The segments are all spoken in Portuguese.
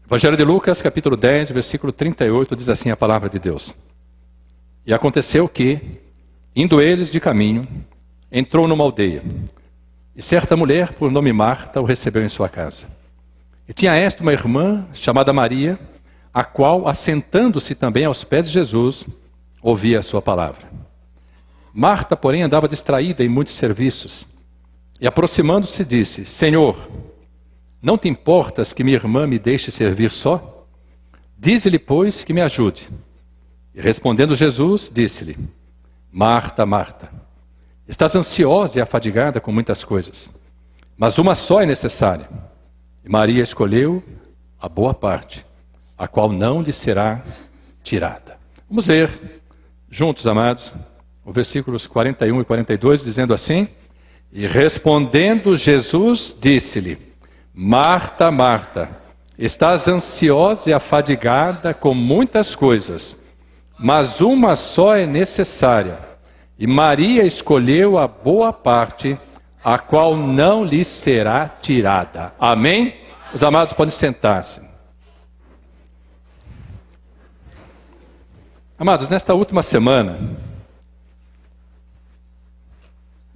Evangelho de Lucas, capítulo 10, versículo 38, diz assim a palavra de Deus. E aconteceu que, indo eles de caminho, entrou numa aldeia. E certa mulher, por nome Marta, o recebeu em sua casa. E tinha esta uma irmã, chamada Maria, a qual, assentando-se também aos pés de Jesus, ouvia a sua palavra. Marta, porém, andava distraída em muitos serviços. E aproximando-se, disse: Senhor, não te importas que minha irmã me deixe servir só? Dize-lhe, pois, que me ajude. E respondendo Jesus, disse-lhe: Marta, Marta, estás ansiosa e afadigada com muitas coisas, mas uma só é necessária. E Maria escolheu a boa parte, a qual não lhe será tirada. Vamos ler juntos, amados, os versículos 41 e 42, dizendo assim: E respondendo Jesus, disse-lhe: Marta, Marta, estás ansiosa e afadigada com muitas coisas, mas uma só é necessária. E Maria escolheu a boa parte, a qual não lhe será tirada. Amém? Os amados podem sentar-se. Amados, nesta última semana,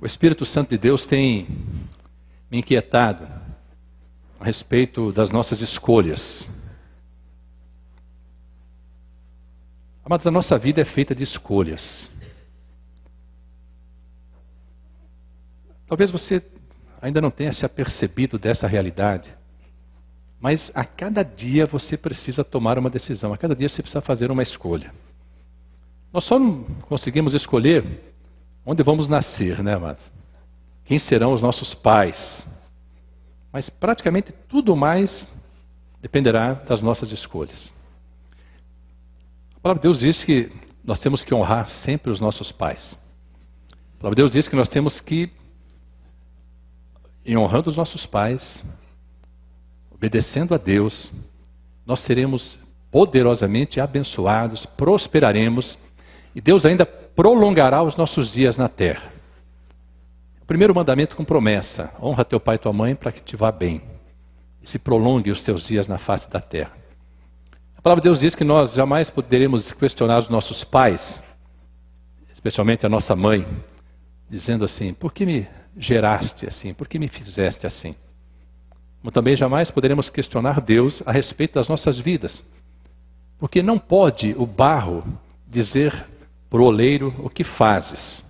o Espírito Santo de Deus tem me inquietado a respeito das nossas escolhas. Amados, a nossa vida é feita de escolhas. Talvez você ainda não tenha se apercebido dessa realidade, mas a cada dia você precisa tomar uma decisão, a cada dia você precisa fazer uma escolha. Nós só não conseguimos escolher onde vamos nascer, né, amados? Quem serão os nossos pais? Mas praticamente tudo mais dependerá das nossas escolhas. A palavra de Deus diz que nós temos que honrar sempre os nossos pais. A palavra de Deus diz que nós temos que, em honrando os nossos pais, obedecendo a Deus, nós seremos poderosamente abençoados, prosperaremos, e Deus ainda prolongará os nossos dias na terra. O primeiro mandamento com promessa: honra teu pai e tua mãe para que te vá bem e se prolongue os teus dias na face da terra. A palavra de Deus diz que nós jamais poderemos questionar os nossos pais, especialmente a nossa mãe, dizendo assim: por que me geraste assim? Por que me fizeste assim? Como também jamais poderemos questionar Deus a respeito das nossas vidas, porque não pode o barro dizer para o oleiro: o que fazes?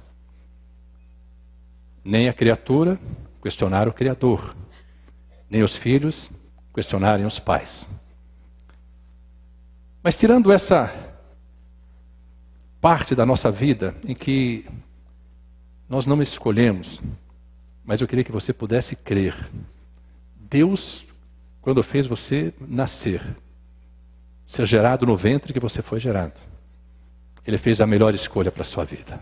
Nem a criatura questionar o Criador, nem os filhos questionarem os pais. Mas tirando essa parte da nossa vida em que nós não escolhemos, mas eu queria que você pudesse crer. Deus, quando fez você nascer, ser gerado no ventre que você foi gerado, Ele fez a melhor escolha para a sua vida.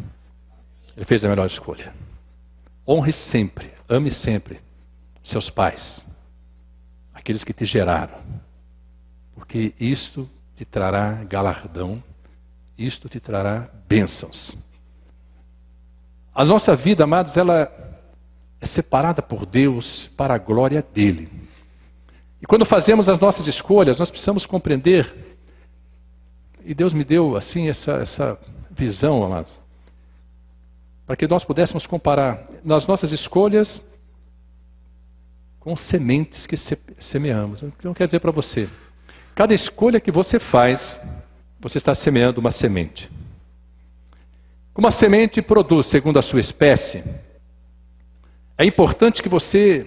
Ele fez a melhor escolha. Honre sempre, ame sempre seus pais, aqueles que te geraram, porque isto te trará galardão, isto te trará bênçãos. A nossa vida, amados, ela é separada por Deus para a glória dEle. E quando fazemos as nossas escolhas, nós precisamos compreender, e Deus me deu assim essa visão, amados, para que nós pudéssemos comparar nas nossas escolhas com sementes que semeamos. Então, quer dizer para você, cada escolha que você faz, você está semeando uma semente. Como a semente produz segundo a sua espécie, é importante que você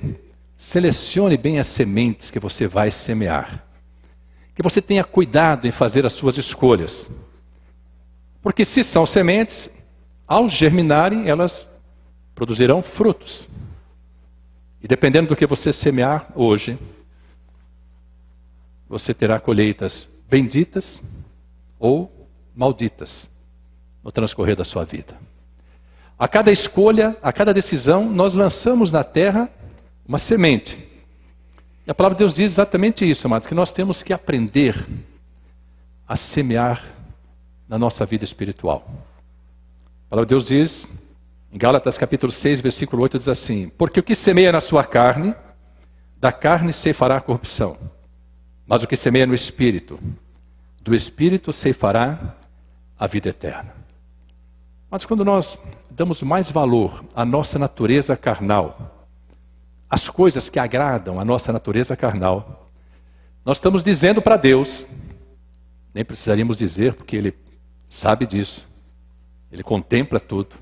selecione bem as sementes que você vai semear. Que você tenha cuidado em fazer as suas escolhas. Porque se são sementes, ao germinarem, elas produzirão frutos. E dependendo do que você semear hoje, você terá colheitas benditas ou malditas no transcorrer da sua vida. A cada escolha, a cada decisão, nós lançamos na terra uma semente. E a palavra de Deus diz exatamente isso, amados, que nós temos que aprender a semear na nossa vida espiritual. A palavra de Deus diz, em Gálatas capítulo 6, versículo 8, diz assim: porque o que semeia na sua carne, da carne se fará corrupção. Mas o que semeia no Espírito, do Espírito ceifará a vida eterna. Mas quando nós damos mais valor à nossa natureza carnal, às coisas que agradam a nossa natureza carnal, nós estamos dizendo para Deus, nem precisaríamos dizer, porque Ele sabe disso, Ele contempla tudo,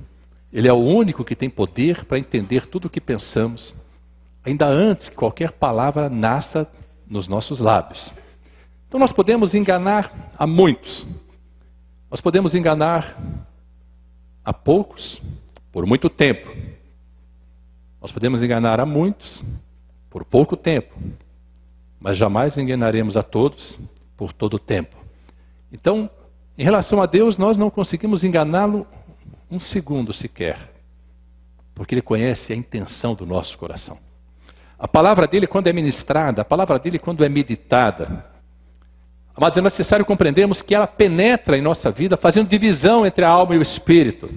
Ele é o único que tem poder para entender tudo o que pensamos, ainda antes que qualquer palavra nasça nos nossos lábios. Então nós podemos enganar a muitos, nós podemos enganar a poucos por muito tempo, nós podemos enganar a muitos por pouco tempo, mas jamais enganaremos a todos por todo o tempo. Então, em relação a Deus, nós não conseguimos enganá-lo um segundo sequer, porque Ele conhece a intenção do nosso coração. A palavra dEle, quando é ministrada, a palavra dEle, quando é meditada, mas é necessário compreendermos que ela penetra em nossa vida, fazendo divisão entre a alma e o espírito.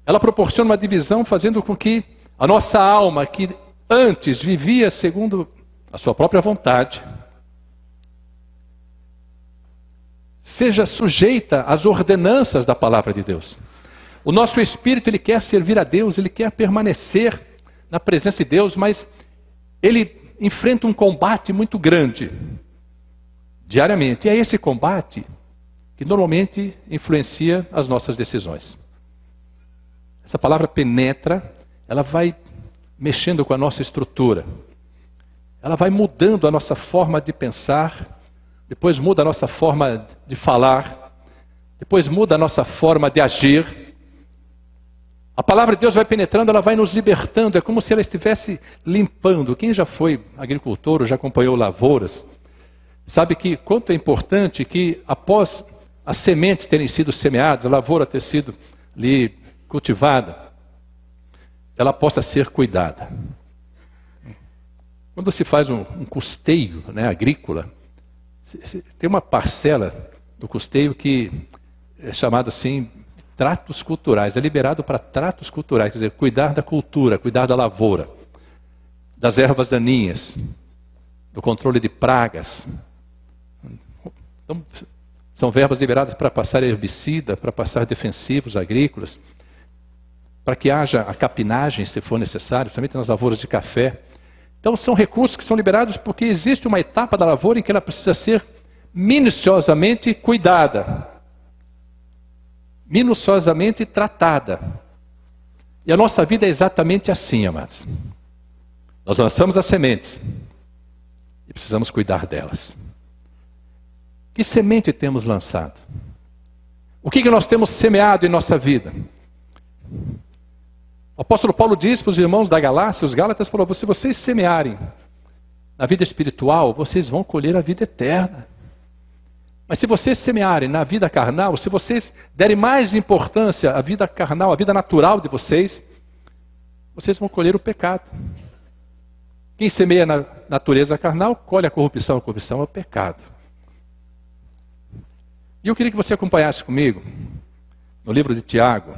Ela proporciona uma divisão, fazendo com que a nossa alma, que antes vivia segundo a sua própria vontade, seja sujeita às ordenanças da palavra de Deus. O nosso espírito, ele quer servir a Deus, ele quer permanecer na presença de Deus, mas ele enfrenta um combate muito grande, diariamente. E é esse combate que normalmente influencia as nossas decisões. Essa palavra penetra, ela vai mexendo com a nossa estrutura. Ela vai mudando a nossa forma de pensar, depois muda a nossa forma de falar, depois muda a nossa forma de agir. A palavra de Deus vai penetrando, ela vai nos libertando, é como se ela estivesse limpando. Quem já foi agricultor ou já acompanhou lavouras, sabe que quanto é importante que após as sementes terem sido semeadas, a lavoura ter sido ali cultivada, ela possa ser cuidada. Quando se faz um custeio, né, agrícola, tem uma parcela do custeio que é chamado assim, tratos culturais, é liberado para tratos culturais, quer dizer, cuidar da cultura, cuidar da lavoura, das ervas daninhas, do controle de pragas. Então, são verbas liberadas para passar herbicida, para passar defensivos agrícolas, para que haja a capinagem, se for necessário, também tem nas lavouras de café. Então são recursos que são liberados porque existe uma etapa da lavoura em que ela precisa ser minuciosamente cuidada, minuciosamente tratada. E a nossa vida é exatamente assim, amados. Nós lançamos as sementes e precisamos cuidar delas. Que semente temos lançado? O que nós temos semeado em nossa vida? O apóstolo Paulo diz para os irmãos da Galácia, os Gálatas, falou: se vocês semearem na vida espiritual, vocês vão colher a vida eterna. Mas se vocês semearem na vida carnal, se vocês derem mais importância à vida carnal, à vida natural de vocês, vocês vão colher o pecado. Quem semeia na natureza carnal, colhe a corrupção é o pecado. E eu queria que você acompanhasse comigo no livro de Tiago.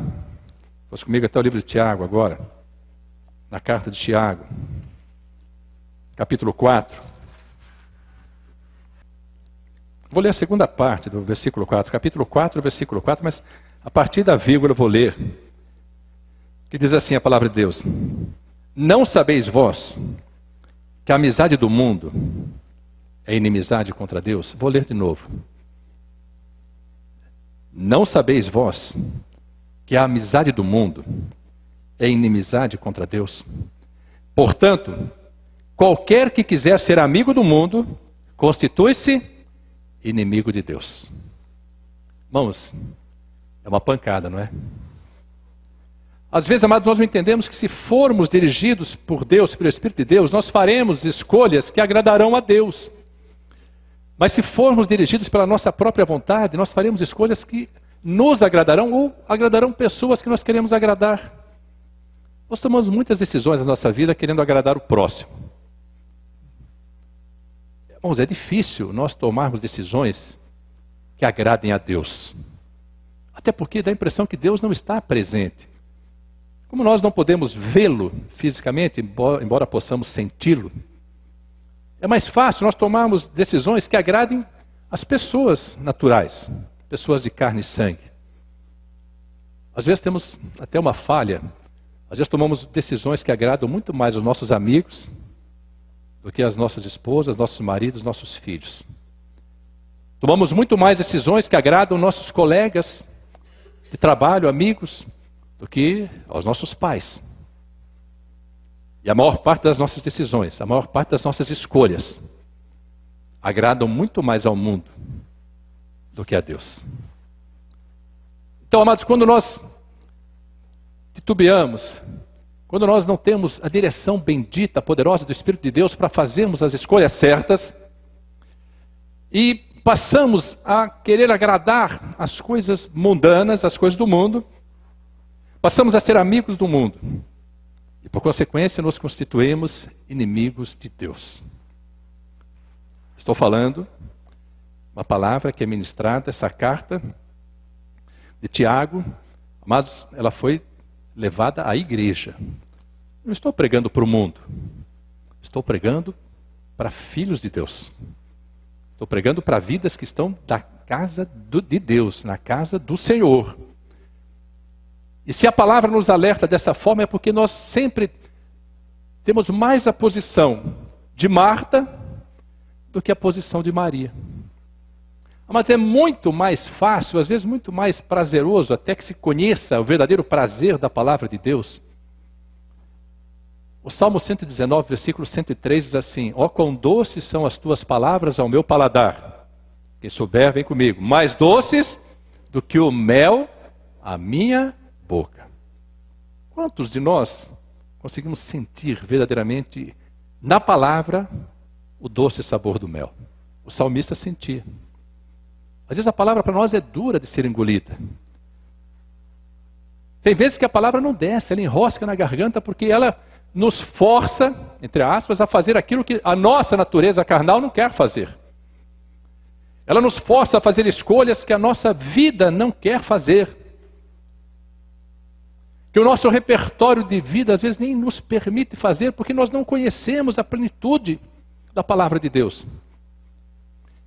Fosse comigo até o livro de Tiago agora, na carta de Tiago, capítulo 4. Vou ler a segunda parte do versículo 4, capítulo 4, versículo 4, mas a partir da vírgula eu vou ler, que diz assim a palavra de Deus: não sabeis vós que a amizade do mundo é inimizade contra Deus? Vou ler de novo. Não sabeis vós que a amizade do mundo é inimizade contra Deus? Portanto, qualquer que quiser ser amigo do mundo, constitui-se inimigo de Deus. Irmãos, é uma pancada, não é? Às vezes, amados, nós não entendemos que se formos dirigidos por Deus, pelo Espírito de Deus, nós faremos escolhas que agradarão a Deus. Mas se formos dirigidos pela nossa própria vontade, nós faremos escolhas que nos agradarão ou agradarão pessoas que nós queremos agradar. Nós tomamos muitas decisões na nossa vida querendo agradar o próximo. Irmãos, é difícil nós tomarmos decisões que agradem a Deus. Até porque dá a impressão que Deus não está presente. Como nós não podemos vê-lo fisicamente, embora possamos senti-lo, É mais fácil nós tomarmos decisões que agradem as pessoas naturais, pessoas de carne e sangue. Às vezes temos até uma falha, às vezes tomamos decisões que agradam muito mais os nossos amigos do que as nossas esposas, nossos maridos, nossos filhos. Tomamos muito mais decisões que agradam nossos colegas de trabalho, amigos, do que aos nossos pais. E a maior parte das nossas decisões, a maior parte das nossas escolhas, agradam muito mais ao mundo do que a Deus. Então, amados, quando nós titubeamos, quando nós não temos a direção bendita, poderosa do Espírito de Deus para fazermos as escolhas certas, e passamos a querer agradar as coisas mundanas, as coisas do mundo, passamos a ser amigos do mundo. E por consequência nos constituímos inimigos de Deus. Estou falando uma palavra que é ministrada, essa carta de Tiago, amados, ela foi levada à igreja. Não estou pregando para o mundo, estou pregando para filhos de Deus. Estou pregando para vidas que estão da casa de Deus, na casa do Senhor. E se a palavra nos alerta dessa forma é porque nós sempre temos mais a posição de Marta do que a posição de Maria. Mas é muito mais fácil, às vezes muito mais prazeroso, até que se conheça o verdadeiro prazer da palavra de Deus. O Salmo 119, versículo 103 diz assim: ó, quão doces são as tuas palavras ao meu paladar. Quem souber, vem comigo. Mais doces do que o mel à minha boca. Quantos de nós conseguimos sentir verdadeiramente na palavra o doce sabor do mel? O salmista sentia. Às vezes a palavra para nós é dura de ser engolida. Tem vezes que a palavra não desce, ela enrosca na garganta porque ela nos força, entre aspas, a fazer aquilo que a nossa natureza carnal não quer fazer. Ela nos força a fazer escolhas que a nossa vida não quer fazer. Que o nosso repertório de vida às vezes nem nos permite fazer, porque nós não conhecemos a plenitude da palavra de Deus.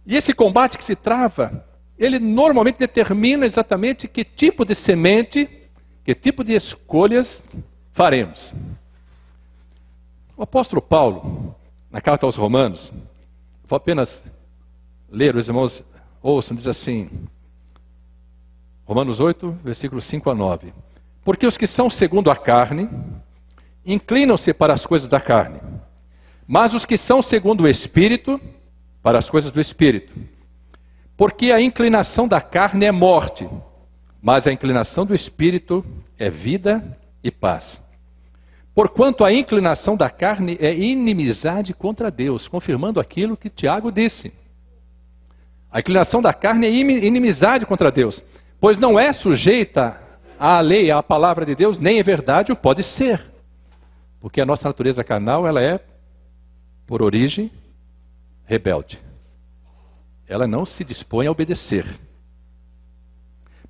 E esse combate que se trava, ele normalmente determina exatamente que tipo de semente, que tipo de escolhas faremos. O apóstolo Paulo, na carta aos Romanos, vou apenas ler, os irmãos ouçam, diz assim, Romanos 8, versículos 5 a 9. Porque os que são segundo a carne, inclinam-se para as coisas da carne, mas os que são segundo o Espírito, para as coisas do Espírito. Porque a inclinação da carne é morte, mas a inclinação do Espírito é vida e paz. Porquanto a inclinação da carne é inimizade contra Deus, confirmando aquilo que Tiago disse. A inclinação da carne é inimizade contra Deus, pois não é sujeita à lei, à palavra de Deus, nem é verdade, ou pode ser. Porque a nossa natureza carnal, ela é, por origem, rebelde. Ela não se dispõe a obedecer.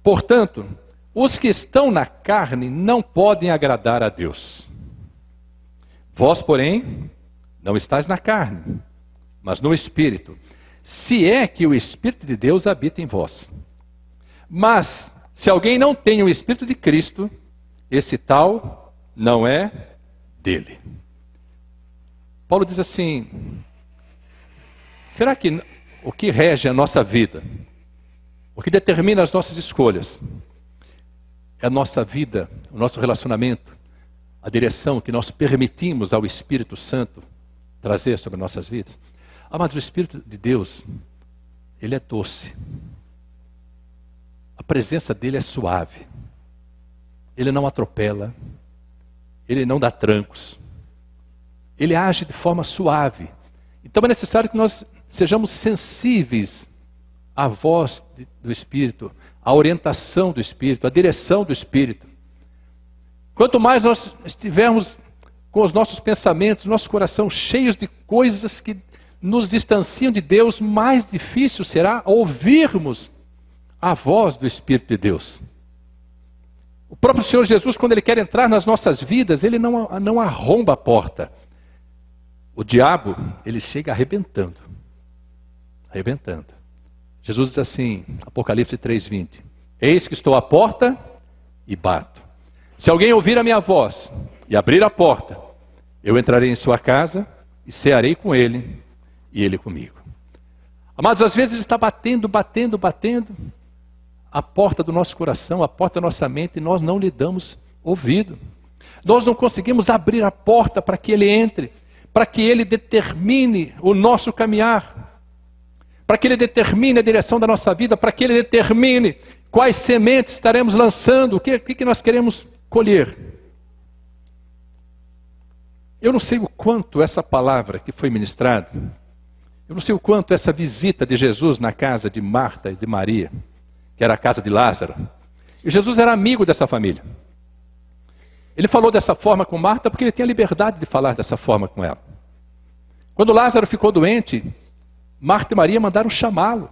Portanto, os que estão na carne não podem agradar a Deus. Vós, porém, não estáis na carne, mas no Espírito, se é que o Espírito de Deus habita em vós. Mas, se alguém não tem o Espírito de Cristo, esse tal não é dele. Paulo diz assim, será que o que rege a nossa vida, o que determina as nossas escolhas, é a nossa vida, o nosso relacionamento, a direção que nós permitimos ao Espírito Santo trazer sobre nossas vidas? Amados, o Espírito de Deus, ele é doce. A presença dele é suave. Ele não atropela. Ele não dá trancos. Ele age de forma suave. Então é necessário que nós sejamos sensíveis à voz do Espírito, à orientação do Espírito, à direção do Espírito. Quanto mais nós estivermos com os nossos pensamentos, nosso coração cheios de coisas que nos distanciam de Deus, mais difícil será ouvirmos a voz do Espírito de Deus. O próprio Senhor Jesus, quando Ele quer entrar nas nossas vidas, Ele não arromba a porta. O diabo, ele chega arrebentando. Arrebentando. Jesus diz assim, Apocalipse 3:20. Eis que estou à porta e bato. Se alguém ouvir a minha voz e abrir a porta, eu entrarei em sua casa e cearei com ele e ele comigo. Amados, às vezes está batendo a porta do nosso coração, a porta da nossa mente, e nós não lhe damos ouvido. Nós não conseguimos abrir a porta para que ele entre, para que ele determine o nosso caminhar, para que ele determine a direção da nossa vida, para que ele determine quais sementes estaremos lançando, o que nós queremos colher. Eu não sei o quanto essa palavra que foi ministrada, eu não sei o quanto essa visita de Jesus na casa de Marta e de Maria, que era a casa de Lázaro, e Jesus era amigo dessa família. Ele falou dessa forma com Marta porque ele tinha liberdade de falar dessa forma com ela. Quando Lázaro ficou doente, Marta e Maria mandaram chamá-lo.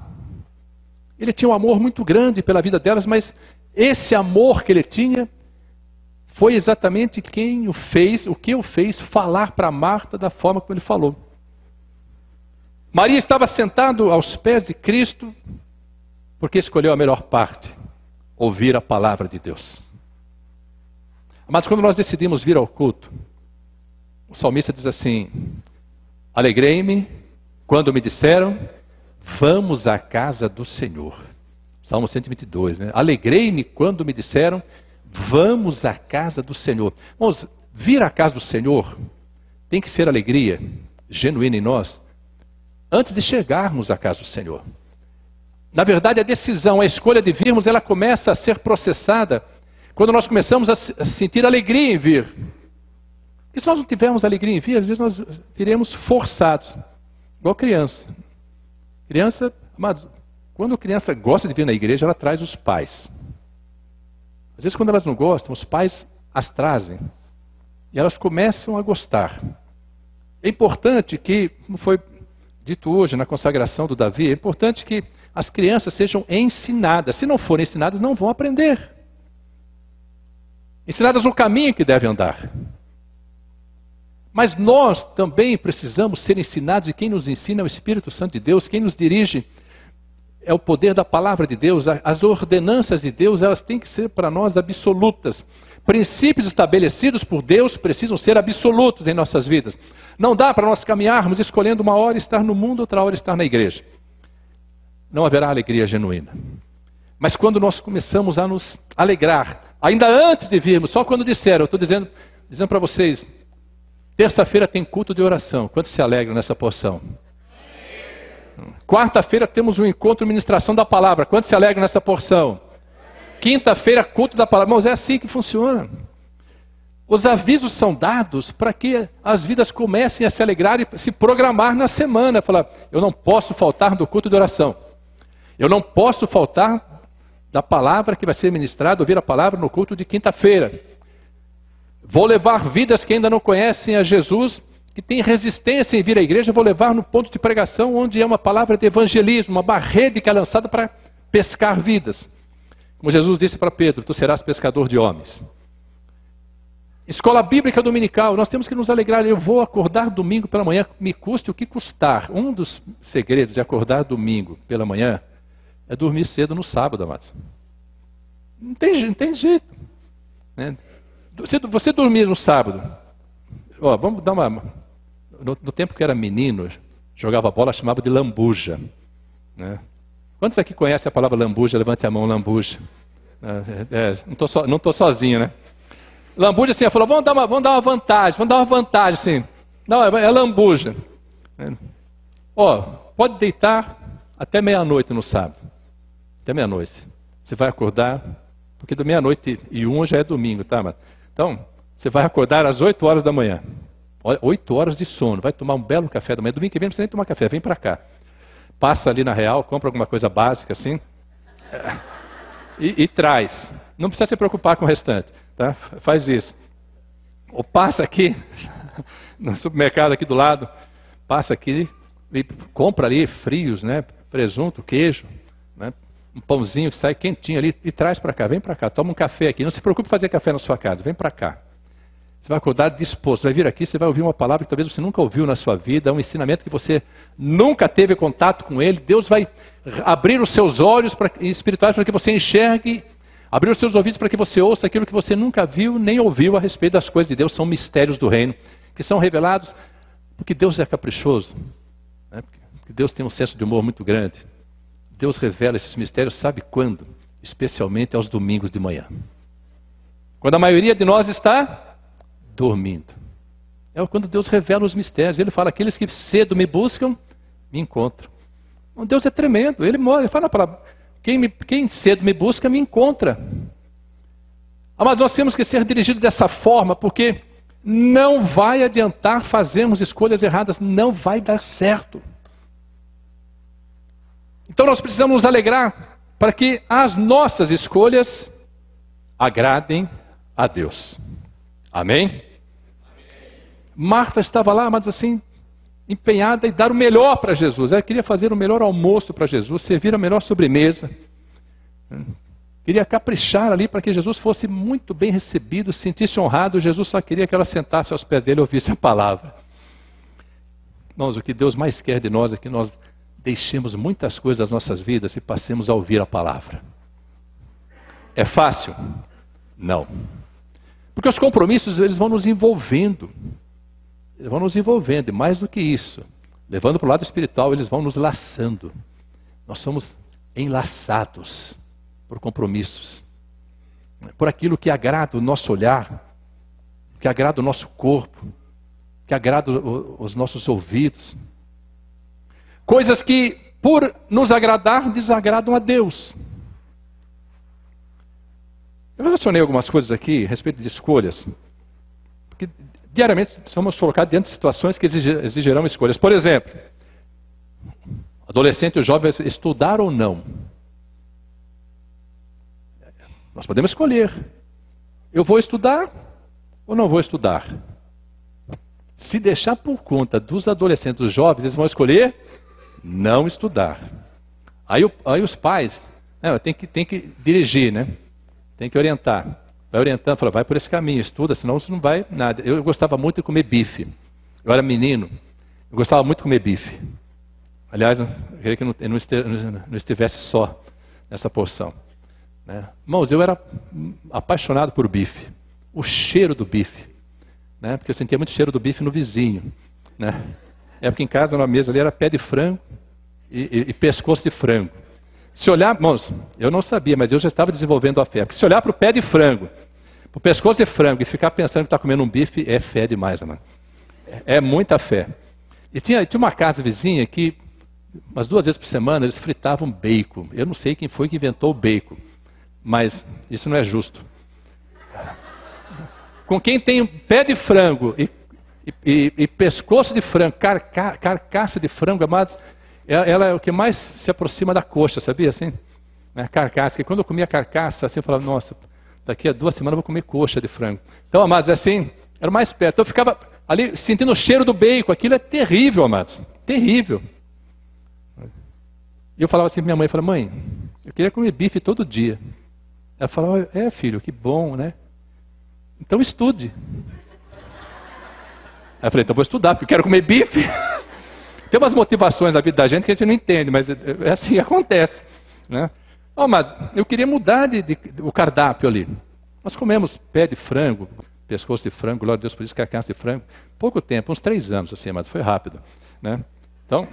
Ele tinha um amor muito grande pela vida delas, mas esse amor que ele tinha foi exatamente o que o fez falar para Marta da forma como ele falou. Maria estava sentada aos pés de Cristo porque escolheu a melhor parte, ouvir a palavra de Deus. Mas quando nós decidimos vir ao culto, o salmista diz assim: alegrei-me quando me disseram, vamos à casa do Senhor. Salmo 122, né? Alegrei-me quando me disseram, vamos à casa do Senhor. Irmãos, vir à casa do Senhor tem que ser alegria genuína em nós, antes de chegarmos à casa do Senhor. Na verdade, a decisão, a escolha de virmos, ela começa a ser processada quando nós começamos a sentir alegria em vir. Porque se nós não tivermos alegria em vir, às vezes nós viremos forçados, igual criança. Criança, amados, quando a criança gosta de vir na igreja, ela traz os pais. Às vezes quando elas não gostam, os pais as trazem. E elas começam a gostar. É importante que, como foi dito hoje na consagração do Davi, é importante que as crianças sejam ensinadas. Se não forem ensinadas, não vão aprender. Ensinadas no caminho que devem andar. Mas nós também precisamos ser ensinados, e quem nos ensina é o Espírito Santo de Deus, quem nos dirige é o poder da palavra de Deus. As ordenanças de Deus, elas têm que ser para nós absolutas. Princípios estabelecidos por Deus precisam ser absolutos em nossas vidas. Não dá para nós caminharmos escolhendo uma hora estar no mundo, outra hora estar na igreja. Não haverá alegria genuína. Mas quando nós começamos a nos alegrar, ainda antes de virmos, só quando disseram, eu estou dizendo para vocês, terça-feira tem culto de oração. Quantos se alegram nessa porção? Quarta-feira temos um encontro de ministração da palavra. Quantos se alegram nessa porção? Quinta-feira, culto da palavra. Irmãos, é assim que funciona. Os avisos são dados para que as vidas comecem a se alegrar e se programar na semana. Falar, eu não posso faltar do culto de oração. Eu não posso faltar da palavra que vai ser ministrada, ouvir a palavra no culto de quinta-feira. Vou levar vidas que ainda não conhecem a Jesus, que têm resistência em vir à igreja, vou levar no ponto de pregação, onde é uma palavra de evangelismo, uma barreira que é lançada para pescar vidas. Como Jesus disse para Pedro, tu serás pescador de homens. Escola bíblica dominical, nós temos que nos alegrar. Eu vou acordar domingo pela manhã, me custe o que custar. Um dos segredos de acordar domingo pela manhã é dormir cedo no sábado, amados. Não tem jeito. Né? Você dormir no sábado, vamos dar uma... No tempo que era menino, jogava bola, chamava de lambuja. Né? Quantos aqui conhecem a palavra lambuja? Levante a mão, lambuja. Não estou sozinho, né? Lambuja, assim, ela falou, vamos dar uma vantagem, assim. Não, é lambuja. Pode deitar até meia-noite no sábado. Até meia-noite. Você vai acordar, porque da meia-noite e 1 já é domingo, tá? Então, você vai acordar às 8 horas da manhã. 8 horas de sono, vai tomar um belo café da manhã. Domingo que vem não precisa nem tomar café, vem para cá. Passa ali na Real, compra alguma coisa básica assim, e traz. Não precisa se preocupar com o restante, tá? Faz isso. Ou passa aqui, no supermercado aqui do lado, passa aqui, e compra ali frios, né? Presunto, queijo, né? Um pãozinho que sai quentinho ali e traz para cá, vem para cá, toma um café aqui. Não se preocupe em fazer café na sua casa, vem para cá. Você vai acordar disposto, vai vir aqui, você vai ouvir uma palavra que talvez você nunca ouviu na sua vida, um ensinamento que você nunca teve contato com ele. Deus vai abrir os seus olhos espirituais para que você enxergue, abrir os seus ouvidos para que você ouça aquilo que você nunca viu nem ouviu a respeito das coisas de Deus. São mistérios do reino, que são revelados porque Deus é caprichoso, né? Porque Deus tem um senso de humor muito grande. Deus revela esses mistérios, sabe quando? Especialmente aos domingos de manhã. Quando a maioria de nós está dormindo. É quando Deus revela os mistérios. Ele fala, aqueles que cedo me buscam, me encontram. Deus é tremendo. Ele fala na palavra, quem cedo me busca, me encontra. Mas nós temos que ser dirigidos dessa forma, porque não vai adiantar fazermos escolhas erradas. Não vai dar certo. Então nós precisamos nos alegrar para que as nossas escolhas agradem a Deus. Amém? Marta estava lá, mas assim, empenhada em dar o melhor para Jesus. Ela queria fazer o melhor almoço para Jesus, servir a melhor sobremesa. Queria caprichar ali para que Jesus fosse muito bem recebido, se sentisse honrado. Jesus só queria que ela sentasse aos pés dele e ouvisse a palavra. Nós, o que Deus mais quer de nós é que nós deixemos muitas coisas das nossas vidas e passemos a ouvir a palavra. É fácil? Não. Porque os compromissos, eles vão nos envolvendo. Eles vão nos envolvendo, e mais do que isso, levando para o lado espiritual, eles vão nos laçando. Nós somos enlaçados por compromissos, por aquilo que agrada o nosso olhar, que agrada o nosso corpo, que agrada os nossos ouvidos. Coisas que, por nos agradar, desagradam a Deus. Eu relacionei algumas coisas aqui a respeito de escolhas, porque diariamente somos colocados diante de situações que exigirão escolhas. Por exemplo, adolescente ou jovem, estudar ou não. Nós podemos escolher. Eu vou estudar ou não vou estudar? Se deixar por conta dos adolescentes, dos jovens, eles vão escolher não estudar. Aí os pais, né, tem que dirigir, né? Tem que orientar. Vai orientando, fala, vai por esse caminho, estuda, senão você não vai nada. Eu gostava muito de comer bife. Eu era menino, eu gostava muito de comer bife. Aliás, eu queria que eu não estivesse só nessa porção. Né? Irmãos, eu era apaixonado por bife. O cheiro do bife. Né? Porque eu sentia muito cheiro do bife no vizinho. Né? É porque em casa, na mesa ali, era pé de frango e pescoço de frango. Se olhar, irmãos, eu não sabia, mas eu já estava desenvolvendo a fé. Porque se olhar para o pé de frango, para o pescoço de frango e ficar pensando que está comendo um bife, é fé demais, mano. É muita fé. E tinha uma casa vizinha que, umas 2 vezes por semana, eles fritavam bacon. Eu não sei quem foi que inventou o bacon, mas isso não é justo. Com quem tem pé de frango e pescoço de frango, carcaça de frango, amados, ela é o que mais se aproxima da coxa, sabia assim? Né? Carcaça, que quando eu comia carcaça, assim, eu falava, nossa, daqui a 2 semanas eu vou comer coxa de frango. Então, amados, assim, era mais perto. Então eu ficava ali sentindo o cheiro do bacon, aquilo é terrível, amados, terrível. E eu falava assim para minha mãe, mãe, eu queria comer bife todo dia. Ela falava, filho, que bom, né? Então estude. Aí eu falei, então vou estudar, porque eu quero comer bife. Tem umas motivações na vida da gente que a gente não entende, mas é assim que acontece. Né? Mas eu queria mudar o cardápio ali. Nós comemos pé de frango, pescoço de frango, glória a Deus por isso, carcaça de frango. Pouco tempo, uns 3 anos, assim, mas foi rápido. Né? Então,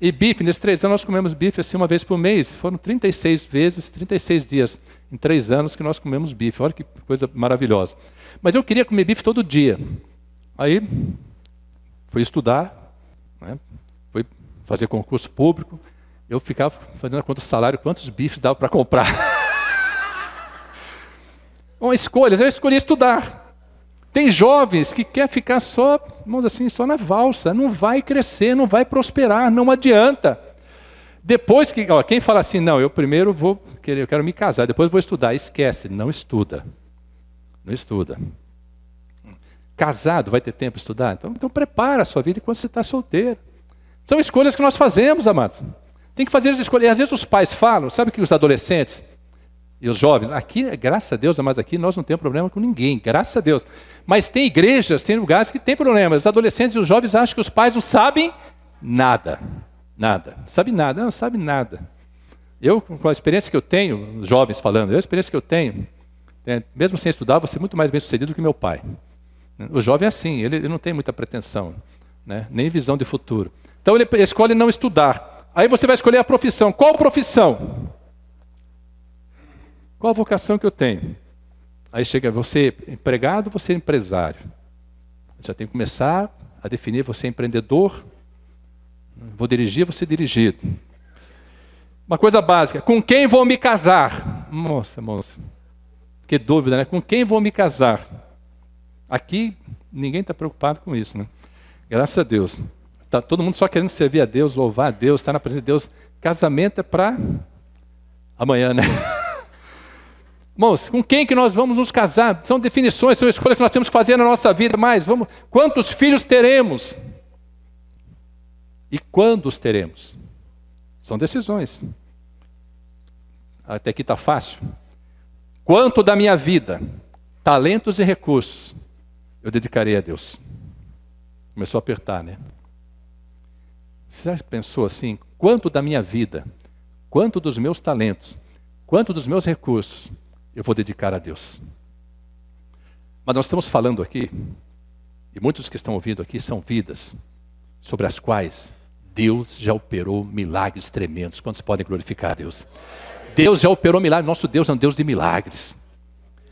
e bife, nesses 3 anos nós comemos bife assim 1 vez por mês. Foram 36 vezes, 36 dias, em 3 anos que nós comemos bife. Olha que coisa maravilhosa. Mas eu queria comer bife todo dia. Aí, fui estudar, né? Fui fazer concurso público. Eu ficava fazendo a conta do salário, quantos bifes dava para comprar. Uma escolha, eu escolhi estudar. Tem jovens que querem ficar só, vamos assim, só na valsa. Não vai crescer, não vai prosperar, não adianta. Depois que, quem fala assim, não, eu primeiro eu quero me casar, depois vou estudar. Esquece, não estuda. Não estuda. Casado, vai ter tempo para estudar? Então prepara a sua vida enquanto você está solteiro. São escolhas que nós fazemos, amados. Tem que fazer as escolhas. E às vezes os pais falam, sabe que os adolescentes, E os jovens, aqui, graças a Deus, mas aqui nós não temos problema com ninguém, graças a Deus. Mas tem igrejas, tem lugares que tem problema. Os adolescentes e os jovens acham que os pais não sabem nada. Nada. Não sabem nada. Eu, com a experiência que eu tenho, jovens falando, a experiência que eu tenho, mesmo sem estudar, vou ser muito mais bem sucedido do que meu pai. O jovem é assim, ele não tem muita pretensão, né? Nem visão de futuro. Então ele escolhe não estudar. Aí você vai escolher a profissão. Qual profissão? Qual a vocação que eu tenho? Aí chega você empregado, você empresário. Já tem que começar a definir, você é empreendedor, vou dirigir, você dirigido. Uma coisa básica, com quem vou me casar? Moça, que dúvida, né? Com quem vou me casar? Aqui, ninguém está preocupado com isso, né? Graças a Deus. Está todo mundo só querendo servir a Deus, louvar a Deus, estar na presença de Deus. Casamento é para amanhã, né? Irmãos, com quem que nós vamos nos casar? São definições, são escolhas que nós temos que fazer na nossa vida. Mas quantos filhos teremos? E quando os teremos? São decisões. Até aqui está fácil. Quanto da minha vida, talentos e recursos, eu dedicarei a Deus? Começou a apertar, né? Você já pensou assim? Quanto da minha vida, quanto dos meus talentos, quanto dos meus recursos, eu vou dedicar a Deus? Mas nós estamos falando aqui, e muitos que estão ouvindo aqui são vidas sobre as quais Deus já operou milagres tremendos. Quantos podem glorificar a Deus? Deus já operou milagres. Nosso Deus é um Deus de milagres.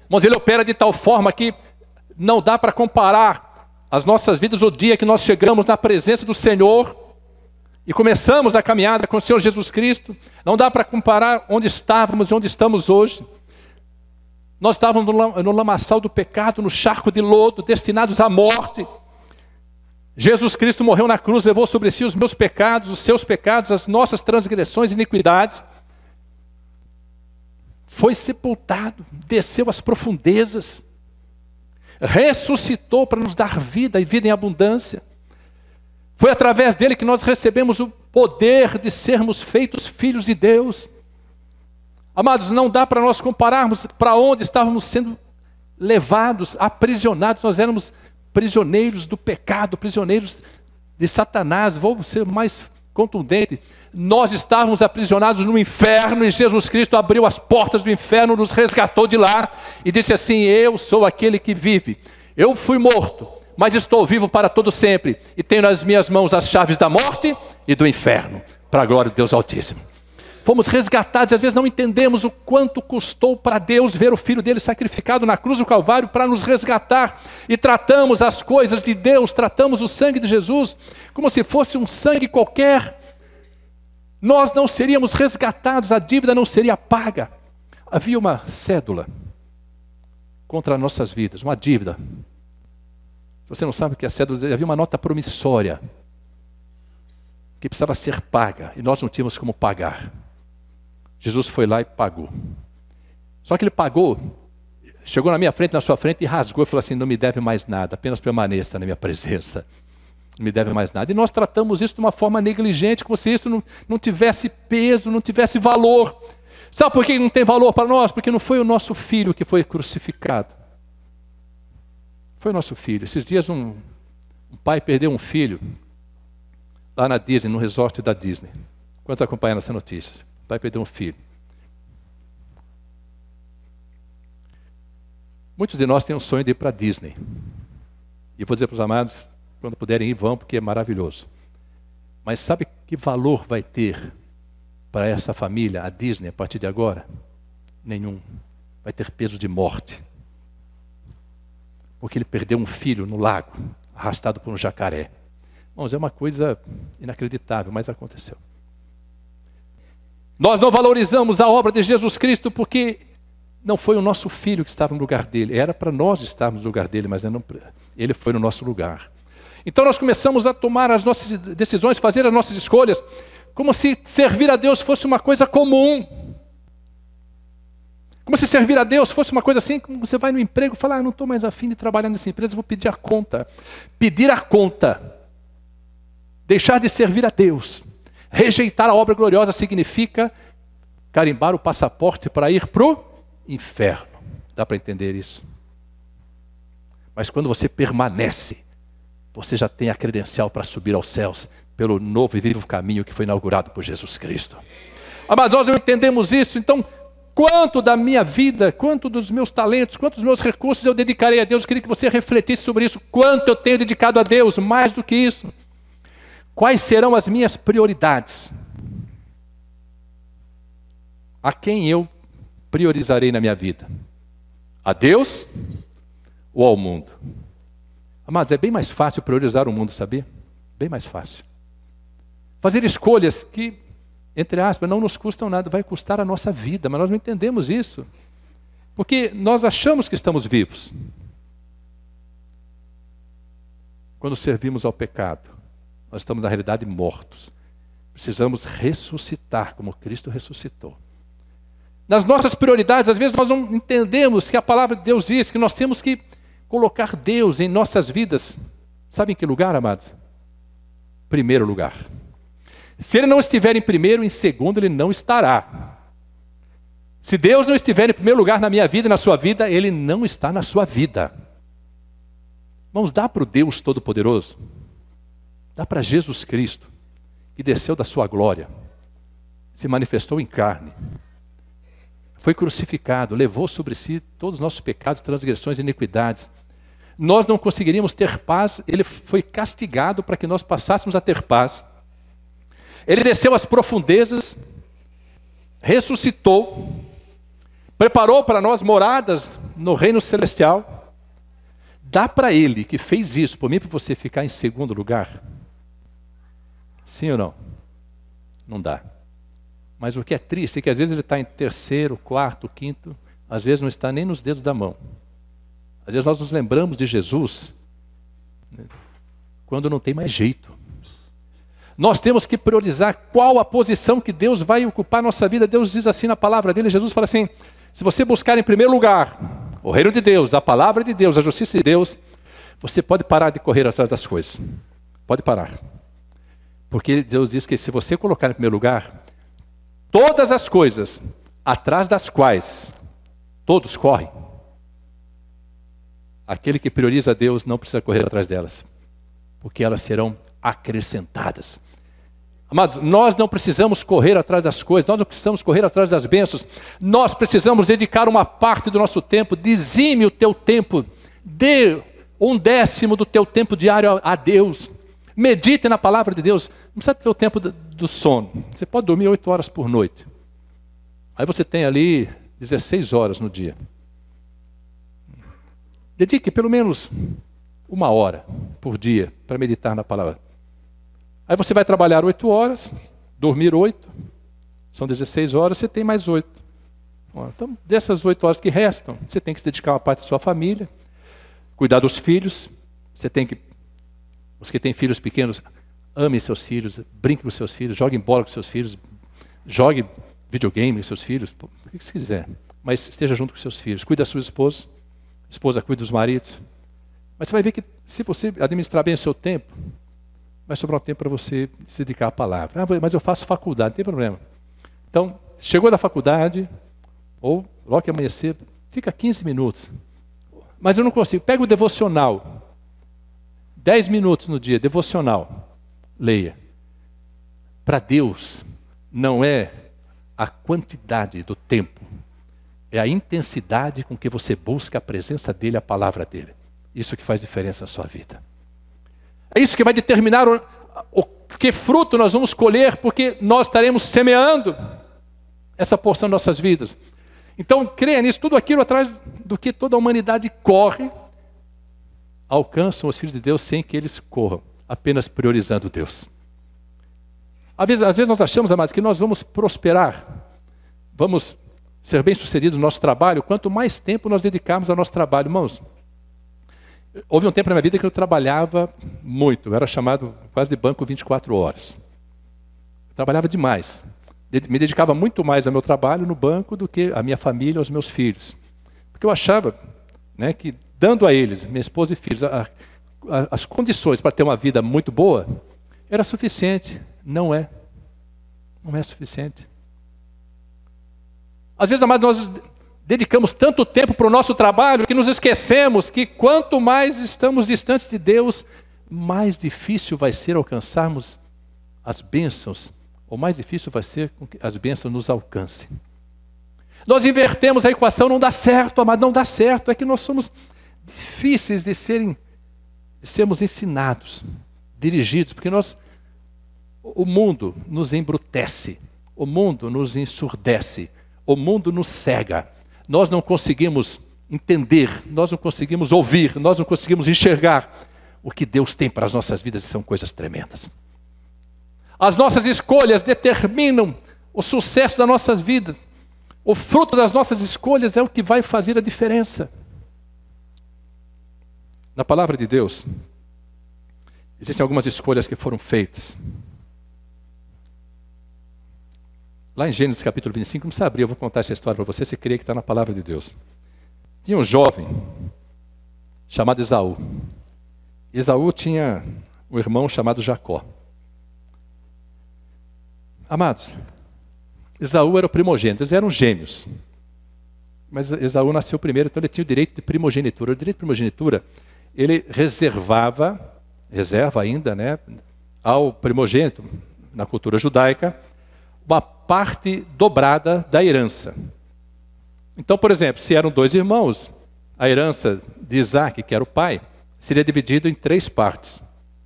Mas Ele opera de tal forma que não dá para comparar as nossas vidas o dia que nós chegamos na presença do Senhor e começamos a caminhada com o Senhor Jesus Cristo. Não dá para comparar onde estávamos e onde estamos hoje. Nós estávamos no lamaçal do pecado, no charco de lodo, destinados à morte. Jesus Cristo morreu na cruz, levou sobre si os meus pecados, os seus pecados, as nossas transgressões e iniquidades. Foi sepultado, desceu às profundezas, ressuscitou para nos dar vida e vida em abundância. Foi através dele que nós recebemos o poder de sermos feitos filhos de Deus. Amados, não dá para nós compararmos para onde estávamos sendo levados, aprisionados. Nós éramos prisioneiros do pecado, prisioneiros de Satanás. Vou ser mais contundente. Nós estávamos aprisionados no inferno e Jesus Cristo abriu as portas do inferno, nos resgatou de lá e disse assim: eu sou aquele que vive. Eu fui morto, mas estou vivo para todo sempre e tenho nas minhas mãos as chaves da morte e do inferno, para a glória de Deus Altíssimo. Fomos resgatados e às vezes não entendemos o quanto custou para Deus ver o Filho dele sacrificado na cruz do Calvário para nos resgatar. E tratamos as coisas de Deus, tratamos o sangue de Jesus como se fosse um sangue qualquer. Nós não seríamos resgatados, a dívida não seria paga. Havia uma cédula contra as nossas vidas, uma dívida. Se você não sabe o que é a cédula, havia uma nota promissória que precisava ser paga e nós não tínhamos como pagar. Jesus foi lá e pagou. Só que ele pagou, chegou na minha frente, na sua frente e rasgou e falou assim: não me deve mais nada, apenas permaneça na minha presença. Não me deve mais nada. E nós tratamos isso de uma forma negligente, como se isso não tivesse peso, não tivesse valor. Sabe por que não tem valor para nós? Porque não foi o nosso filho que foi crucificado. Foi o nosso filho. Esses dias um pai perdeu um filho lá na Disney, no resort da Disney. Quantos acompanharam essa notícia? O pai perdeu um filho. Muitos de nós têm um sonho de ir para a Disney. E vou dizer para os amados, quando puderem ir, vão, porque é maravilhoso. Mas sabe que valor vai ter para essa família, a Disney, a partir de agora? Nenhum. Vai ter peso de morte. Porque ele perdeu um filho no lago, arrastado por um jacaré. Irmãos, é uma coisa inacreditável, mas aconteceu. Nós não valorizamos a obra de Jesus Cristo porque não foi o nosso filho que estava no lugar dele. Era para nós estarmos no lugar dele, mas ele foi no nosso lugar. Então nós começamos a tomar as nossas decisões, fazer as nossas escolhas, como se servir a Deus fosse uma coisa comum. Como se servir a Deus fosse uma coisa assim, como você vai no emprego e fala: não estou mais afim de trabalhar nessa empresa, vou pedir a conta. Pedir a conta, deixar de servir a Deus, rejeitar a obra gloriosa significa carimbar o passaporte para ir para o inferno. Dá para entender isso? Mas quando você permanece, você já tem a credencial para subir aos céus pelo novo e vivo caminho que foi inaugurado por Jesus Cristo. Mas nós não entendemos isso, então quanto da minha vida, quanto dos meus talentos, quantos dos meus recursos eu dedicarei a Deus? Eu queria que você refletisse sobre isso. Quanto eu tenho dedicado a Deus? Mais do que isso. Quais serão as minhas prioridades? A quem eu priorizarei na minha vida? A Deus ou ao mundo? Amados, é bem mais fácil priorizar o mundo, sabia? Bem mais fácil. Fazer escolhas que, entre aspas, não nos custam nada, vai custar a nossa vida, mas nós não entendemos isso. Porque nós achamos que estamos vivos. Quando servimos ao pecado, nós estamos na realidade mortos. Precisamos ressuscitar como Cristo ressuscitou. Nas nossas prioridades, às vezes nós não entendemos que a palavra de Deus diz que nós temos que colocar Deus em nossas vidas. Sabe em que lugar, amados? Primeiro lugar. Se Ele não estiver em primeiro, em segundo Ele não estará. Se Deus não estiver em primeiro lugar na minha vida e na sua vida, Ele não está na sua vida. Vamos dar para o Deus Todo-Poderoso? Dá para Jesus Cristo, que desceu da sua glória, se manifestou em carne, foi crucificado, levou sobre si todos os nossos pecados, transgressões e iniquidades. Nós não conseguiríamos ter paz, Ele foi castigado para que nós passássemos a ter paz. Ele desceu às profundezas, ressuscitou, preparou para nós moradas no reino celestial. Dá para Ele, que fez isso, por mim e por você, ficar em segundo lugar? Sim ou não? Não dá. Mas o que é triste é que às vezes Ele está em terceiro, quarto, quinto, às vezes não está nem nos dedos da mão. Às vezes nós nos lembramos de Jesus, né, quando não tem mais jeito. Nós temos que priorizar qual a posição que Deus vai ocupar na nossa vida. Deus diz assim na palavra dele, Jesus fala assim: se você buscar em primeiro lugar o reino de Deus, a palavra de Deus, a justiça de Deus, você pode parar de correr atrás das coisas. Pode parar. Porque Deus diz que se você colocar em primeiro lugar, todas as coisas atrás das quais todos correm, aquele que prioriza a Deus não precisa correr atrás delas, porque elas serão acrescentadas. Amados, nós não precisamos correr atrás das coisas, nós não precisamos correr atrás das bênçãos, nós precisamos dedicar uma parte do nosso tempo. Dizime o teu tempo, dê 1/10 do teu tempo diário a Deus. Medite na palavra de Deus. Não precisa ter o tempo do sono, você pode dormir 8 horas por noite, aí você tem ali 16 horas no dia. Dedique pelo menos 1 hora por dia para meditar na palavra. Aí você vai trabalhar 8 horas, dormir 8, são 16 horas, você tem mais 8. Então, dessas 8 horas que restam, você tem que se dedicar a uma parte da sua família, cuidar dos filhos. Os que têm filhos pequenos, ame seus filhos, brinque com seus filhos, jogue bola com seus filhos, jogue videogame com seus filhos, o que você quiser, mas esteja junto com seus filhos. Cuide da sua esposa, a esposa cuida dos maridos. Mas você vai ver que se você administrar bem o seu tempo, vai sobrar um tempo para você se dedicar à palavra. Mas eu faço faculdade, não tem problema. Então, chegou da faculdade, ou logo que amanhecer, fica 15 minutos. Mas eu não consigo. Pega o devocional. 10 minutos no dia, devocional. Leia. Para Deus, não é a quantidade do tempo, é a intensidade com que você busca a presença dEle, a palavra dEle. Isso que faz diferença na sua vida. É isso que vai determinar o que fruto nós vamos colher, porque nós estaremos semeando essa porção das nossas vidas. Então, creia nisso, tudo aquilo atrás do que toda a humanidade corre, alcançam os filhos de Deus sem que eles corram, apenas priorizando Deus. Às vezes nós achamos, amados, que nós vamos prosperar, vamos ser bem-sucedidos no nosso trabalho, quanto mais tempo nós dedicarmos ao nosso trabalho. Irmãos, houve um tempo na minha vida que eu trabalhava muito, eu era chamado quase de banco 24 horas. Eu trabalhava demais, me dedicava muito mais ao meu trabalho no banco do que à minha família, aos meus filhos. Porque eu achava, né, que dando a eles, minha esposa e filhos, as condições para ter uma vida muito boa, era suficiente. Não é. Não é suficiente. Às vezes, amados, nós dedicamos tanto tempo para o nosso trabalho que nos esquecemos que quanto mais estamos distantes de Deus, mais difícil vai ser alcançarmos as bênçãos, ou mais difícil vai ser que as bênçãos nos alcancem. Nós invertemos a equação, não dá certo, amado, não dá certo. É que nós somos difíceis de sermos ensinados, dirigidos, porque o mundo nos embrutece, o mundo nos ensurdece, o mundo nos cega. Nós não conseguimos entender, nós não conseguimos ouvir, nós não conseguimos enxergar o que Deus tem para as nossas vidas, e são coisas tremendas. As nossas escolhas determinam o sucesso das nossas vidas. O fruto das nossas escolhas é o que vai fazer a diferença. Na palavra de Deus, existem algumas escolhas que foram feitas. Lá em Gênesis capítulo 25, não precisa abrir, eu vou contar essa história para você, você crê que está na palavra de Deus. Tinha um jovem chamado Esaú. Esaú tinha um irmão chamado Jacó. Amados, Esaú era o primogênito, eles eram gêmeos. Mas Esaú nasceu primeiro, então ele tinha o direito de primogenitura. O direito de primogenitura, ele reserva ainda, né, ao primogênito, na cultura judaica, uma parte dobrada da herança. Então, por exemplo, se eram 2 irmãos, a herança de Isaac, que era o pai, seria dividida em 3 partes.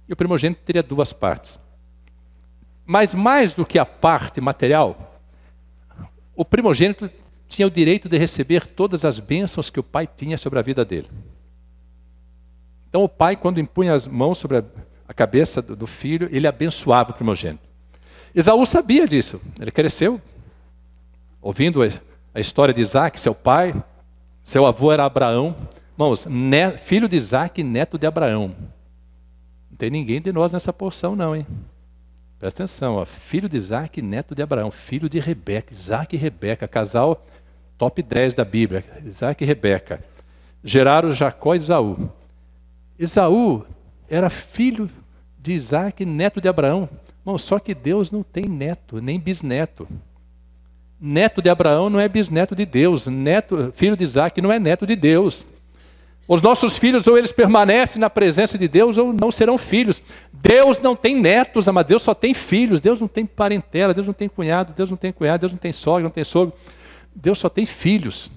E o primogênito teria 2 partes. Mas mais do que a parte material, o primogênito tinha o direito de receber todas as bênçãos que o pai tinha sobre a vida dele. Então o pai, quando impunha as mãos sobre a cabeça do filho, ele abençoava o primogênito. Esaú sabia disso. Ele cresceu ouvindo a história de Isaac, seu pai. Seu avô era Abraão. Irmãos, filho de Isaac e neto de Abraão. Não tem ninguém de nós nessa porção não, hein? Presta atenção, ó. Filho de Isaac e neto de Abraão. Filho de Rebeca. Isaac e Rebeca, casal top 10 da Bíblia. Isaac e Rebeca. Geraram Jacó e Esaú. Esaú era filho de Isaac e neto de Abraão. Bom, só que Deus não tem neto, nem bisneto. Neto de Abraão não é bisneto de Deus. Filho de Isaac não é neto de Deus. Os nossos filhos, ou eles permanecem na presença de Deus, ou não serão filhos. Deus não tem netos, mas Deus só tem filhos. Deus não tem parentela, Deus não tem cunhado, Deus não tem cunhado, Deus não tem sogra, não tem sogro. Deus só tem filhos.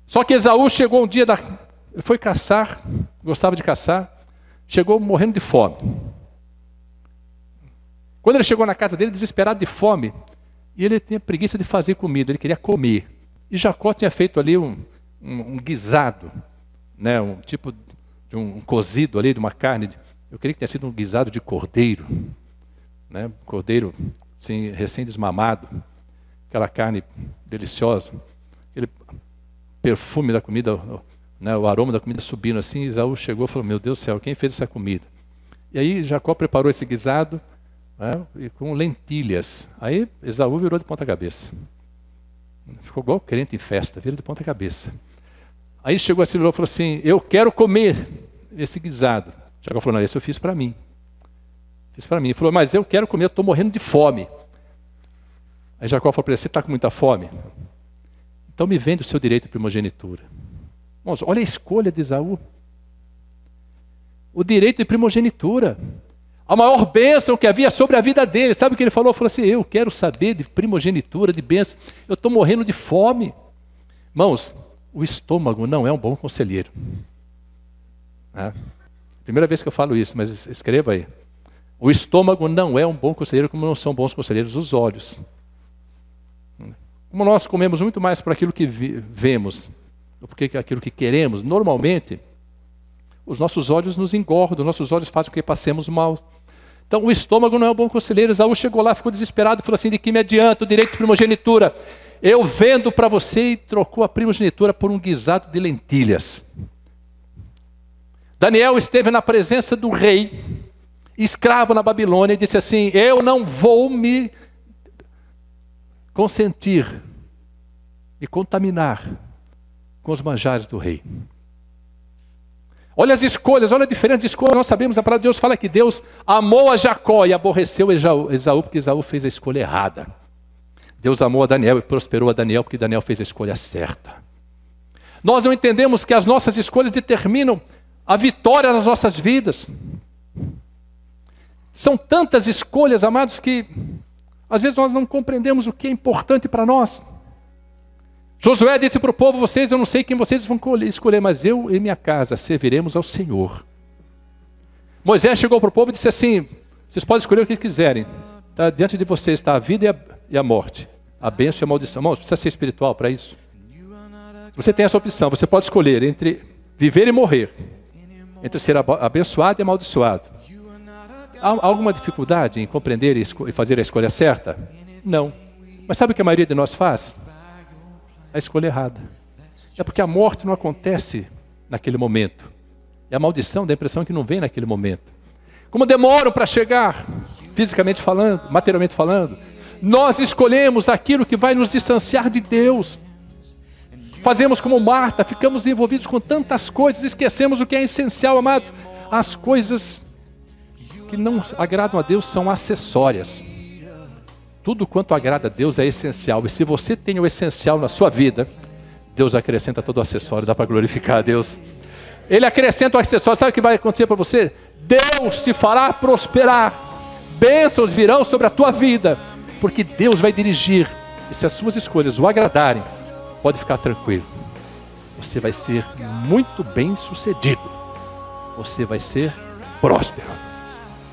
Só que Esaú chegou um dia, ele foi caçar, gostava de caçar, chegou morrendo de fome. Quando ele chegou na casa dele, desesperado de fome, e ele tinha preguiça de fazer comida, ele queria comer. E Jacó tinha feito ali um guisado, né, um tipo de um cozido ali, de uma carne, eu creio que tenha sido um guisado de cordeiro, né, cordeiro assim, recém-desmamado, aquela carne deliciosa, aquele perfume da comida, né, o aroma da comida subindo assim. Esaú chegou e falou: meu Deus do céu, quem fez essa comida? E aí Jacó preparou esse guisado, né, e com lentilhas. Aí Esaú virou de ponta cabeça. Ficou igual crente em festa, virou de ponta cabeça. Aí chegou assim e falou assim: eu quero comer esse guisado. Jacó falou: não, esse eu fiz para mim. Fiz para mim. Ele falou: mas eu quero comer, eu estou morrendo de fome. Aí Jacó falou para ele: você está com muita fome? Então me vende o seu direito de primogenitura. Irmãos, olha a escolha de Esaú. O direito de primogenitura. A maior bênção que havia sobre a vida dele. Sabe o que ele falou? Ele falou assim: eu quero saber de primogenitura, de bênção. Eu estou morrendo de fome. Irmãos, o estômago não é um bom conselheiro. Primeira vez que eu falo isso, mas escreva aí. O estômago não é um bom conselheiro, como não são bons conselheiros os olhos. Como nós comemos muito mais por aquilo que vemos, do que aquilo que queremos, normalmente, os nossos olhos nos engordam, os nossos olhos fazem com que passemos mal. Então o estômago não é um bom conselheiro. Esaú chegou lá, ficou desesperado e falou assim: de que me adianta o direito de primogenitura? Eu vendo para você, e trocou a primogenitura por um guisado de lentilhas. Daniel esteve na presença do rei, escravo na Babilônia, e disse assim: eu não vou me consentir e contaminar com os manjares do rei. Olha as escolhas, olha a diferença de escolha. Nós sabemos, a palavra de Deus fala que Deus amou a Jacó e aborreceu Esaú, porque Esaú fez a escolha errada. Deus amou a Daniel e prosperou a Daniel porque Daniel fez a escolha certa. Nós não entendemos que as nossas escolhas determinam a vitória nas nossas vidas. São tantas escolhas, amados, que às vezes nós não compreendemos o que é importante para nós. Josué disse para o povo: vocês, eu não sei quem vocês vão escolher, mas eu e minha casa serviremos ao Senhor. Moisés chegou para o povo e disse assim: vocês podem escolher o que quiserem. Tá, diante de vocês está a vida e a morte, a bênção e a maldição. Irmãos, precisa ser espiritual para isso. Você tem essa opção, você pode escolher entre viver e morrer, entre ser abençoado e amaldiçoado. Há alguma dificuldade em compreender e fazer a escolha certa? Não. Mas sabe o que a maioria de nós faz? A escolha errada. É porque a morte não acontece naquele momento. E a maldição dá a impressão que não vem naquele momento. Como demoram para chegar, fisicamente falando, materialmente falando, nós escolhemos aquilo que vai nos distanciar de Deus. Fazemos como Marta, ficamos envolvidos com tantas coisas, esquecemos o que é essencial, amados. As coisas que não agradam a Deus são acessórias. Tudo quanto agrada a Deus é essencial. E se você tem o essencial na sua vida, Deus acrescenta todo o acessório. Dá para glorificar a Deus. Ele acrescenta o acessório. Sabe o que vai acontecer para você? Deus te fará prosperar. Bênçãos virão sobre a tua vida, porque Deus vai dirigir. E se as suas escolhas o agradarem, pode ficar tranquilo. Você vai ser muito bem sucedido. Você vai ser próspero.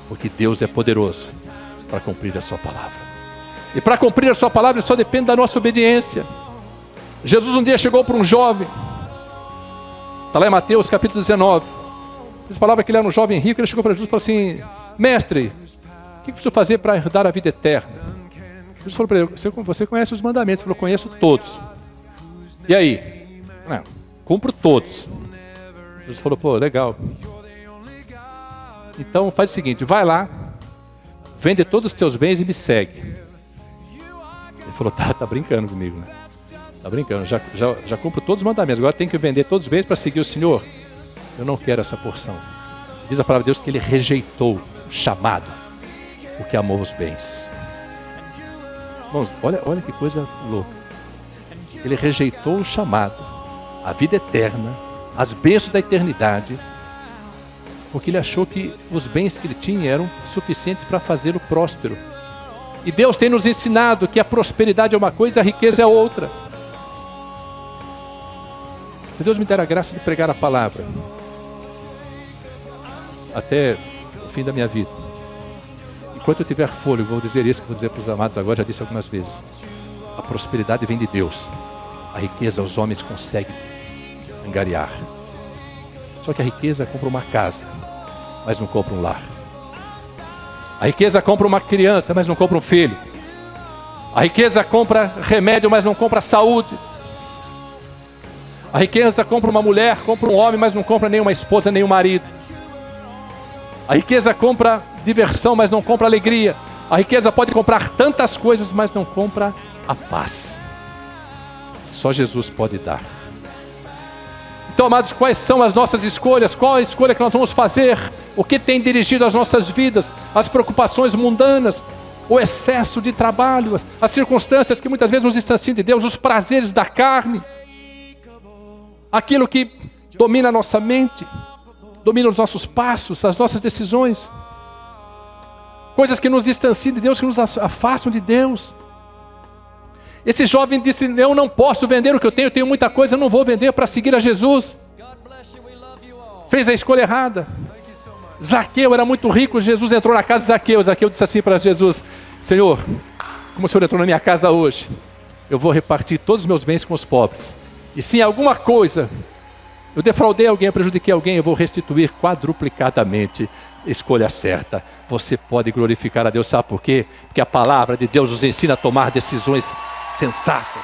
Porque Deus é poderoso para cumprir a sua palavra. E para cumprir a sua palavra só depende da nossa obediência. Jesus um dia chegou para um jovem. Está lá em Mateus capítulo 19. Diz a palavra que ele era um jovem rico. Ele chegou para Jesus e falou assim: mestre, o que eu preciso fazer para herdar a vida eterna? Jesus falou para ele: você conhece os mandamentos? Ele falou: conheço todos. E aí? Não, cumpro todos. Jesus falou: pô, legal. Então faz o seguinte, vai lá, vende todos os teus bens e me segue. Ele falou: tá brincando comigo, né? Tá brincando, já cumpro todos os mandamentos, agora tem que vender todos os bens para seguir o Senhor. Eu não quero essa porção. Diz a palavra de Deus que ele rejeitou o chamado, porque amou os bens. Irmãos, olha que coisa louca. Ele rejeitou o chamado, a vida eterna, as bênçãos da eternidade, porque ele achou que os bens que ele tinha eram suficientes para fazê-lo próspero. E Deus tem nos ensinado que a prosperidade é uma coisa e a riqueza é outra. Se Deus me der a graça de pregar a palavra até o fim da minha vida, enquanto eu tiver fôlego, vou dizer isso que vou dizer para os amados agora, já disse algumas vezes: a prosperidade vem de Deus, a riqueza os homens conseguem angariar. Só que a riqueza compra uma casa, mas não compra um lar. A riqueza compra uma criança, mas não compra um filho. A riqueza compra remédio, mas não compra saúde. A riqueza compra uma mulher, compra um homem, mas não compra nenhuma esposa, nem um marido. A riqueza compra diversão, mas não compra alegria. A riqueza pode comprar tantas coisas, mas não compra a paz. Só Jesus pode dar. Então, amados, quais são as nossas escolhas? Qual a escolha que nós vamos fazer? O que tem dirigido as nossas vidas? As preocupações mundanas, o excesso de trabalho, as circunstâncias que muitas vezes nos distanciam de Deus, os prazeres da carne, aquilo que domina a nossa mente, domina os nossos passos, as nossas decisões, coisas que nos distanciam de Deus, que nos afastam de Deus. Esse jovem disse: eu não posso vender o que eu tenho muita coisa, eu não vou vender para seguir a Jesus. Fez a escolha errada. Zaqueu era muito rico, Jesus entrou na casa de Zaqueu. Zaqueu disse assim para Jesus: Senhor, como o Senhor entrou na minha casa hoje, eu vou repartir todos os meus bens com os pobres. E se em alguma coisa eu defraudei alguém, eu prejudiquei alguém, eu vou restituir quadruplicadamente. Escolha certa. Você pode glorificar a Deus, sabe por quê? Porque a palavra de Deus nos ensina a tomar decisões sensatas.